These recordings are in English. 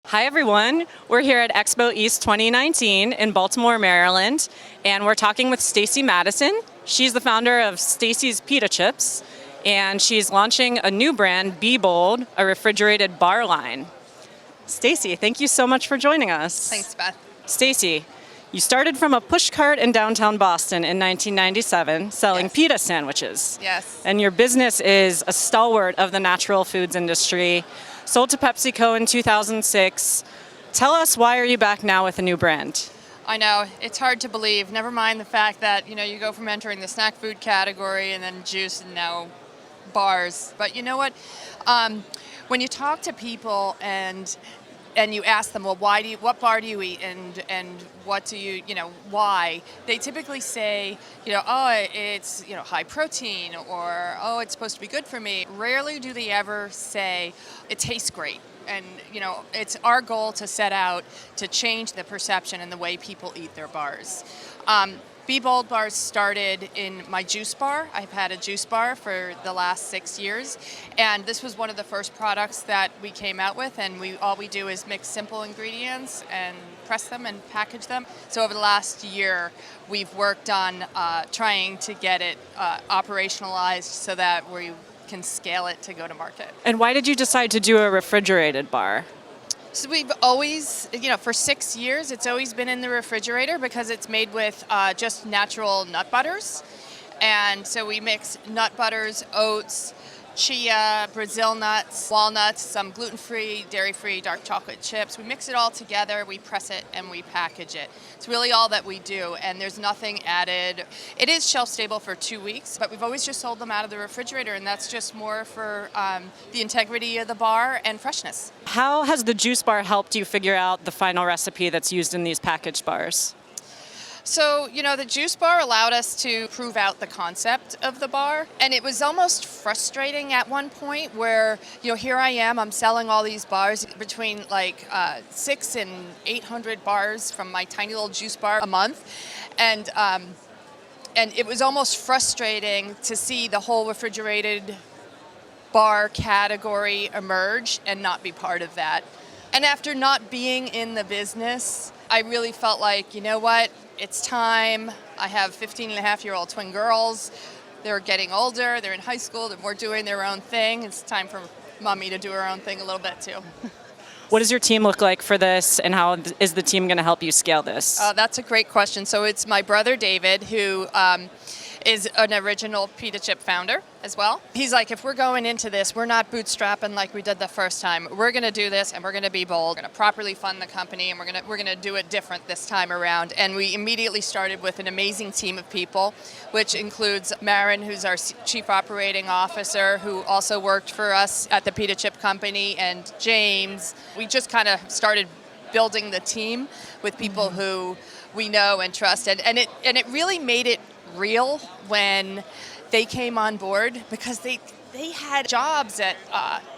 Hi everyone, we're here at Expo East 2019 in Baltimore, Maryland, and we're talking with Stacy Madison. She's the founder of Stacy's Pita Chips, and she's launching a new brand, BeBold, a refrigerated bar line. Stacy, thank you so much for joining us. Thanks, Beth. Stacy, you started from a push cart in downtown Boston in 1997 selling Yes. pita sandwiches. Yes. And your business is a stalwart of the natural foods industry, sold to PepsiCo in 2006. Tell us, why are you back now with a new brand? I know, it's hard to believe. Never mind the fact that, you go from entering the snack food category and then juice and now bars. But you know what? When you talk to people and you ask them, well, what bar do you eat and what do you, why? They typically say, oh, it's, high protein, or, oh, it's supposed to be good for me. Rarely do they ever say it tastes great. And, it's our goal to set out to change the perception and the way people eat their bars. BeBold bars started in my juice bar. I've had a juice bar for the last 6 years, and this was one of the first products that we came out with, and all we do is mix simple ingredients and press them and package them. So over the last year, we've worked on trying to get it operationalized so that we can scale it to go to market. And why did you decide to do a refrigerated bar? So we've always, for 6 years, it's always been in the refrigerator because it's made with just natural nut butters. And so we mix nut butters, oats, chia, Brazil nuts, walnuts, some gluten-free, dairy-free, dark chocolate chips. We mix it all together, we press it, and we package it. It's really all that we do, and there's nothing added. It is shelf-stable for 2 weeks, but we've always just sold them out of the refrigerator, and that's just more for the integrity of the bar and freshness. How has the juice bar helped you figure out the final recipe that's used in these packaged bars? So, the juice bar allowed us to prove out the concept of the bar. And it was almost frustrating at one point where, here I am, I'm selling all these bars between like 600 and 800 bars from my tiny little juice bar a month. And it was almost frustrating to see the whole refrigerated bar category emerge and not be part of that. And after not being in the business, I really felt like, you know what? It's time. I have 15-and-a-half-year-old twin girls. They're getting older. They're in high school. They're more doing their own thing. It's time for mommy to do her own thing a little bit, too. What does your team look like for this, and how is the team going to help you scale this? That's a great question. So it's my brother, David, who is an original Pita Chip founder as well. He's like, if we're going into this, we're not bootstrapping like we did the first time. We're going to do this, and we're going to be bold. We're going to properly fund the company, and we're going to do it different this time around. And we immediately started with an amazing team of people, which includes Marin, who's our chief operating officer, who also worked for us at the Pita Chip company, and James. We just kind of started building the team with people who we know and trust, and it really made it real when they came on board, because they had jobs at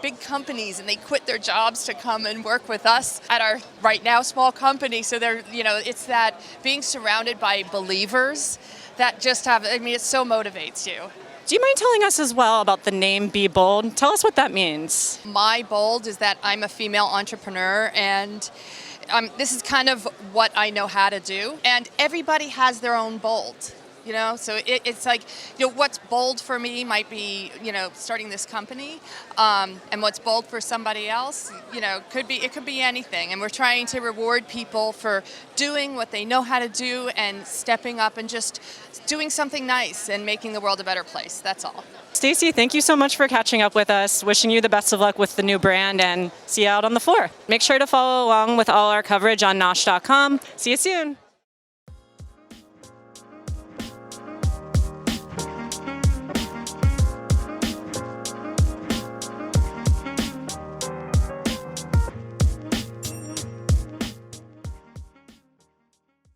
big companies, and they quit their jobs to come and work with us at our right now small company. So they're, it's that being surrounded by believers that just it so motivates you. Do you mind telling us as well about the name BeBold? Tell us what that means. My bold is that I'm a female entrepreneur, and this is kind of what I know how to do. And everybody has their own bold. So it's like, what's bold for me might be, starting this company, and what's bold for somebody else, it could be anything. And we're trying to reward people for doing what they know how to do and stepping up and just doing something nice and making the world a better place. That's all. Stacy, thank you so much for catching up with us. Wishing you the best of luck with the new brand, and see you out on the floor. Make sure to follow along with all our coverage on NOSH.com. See you soon.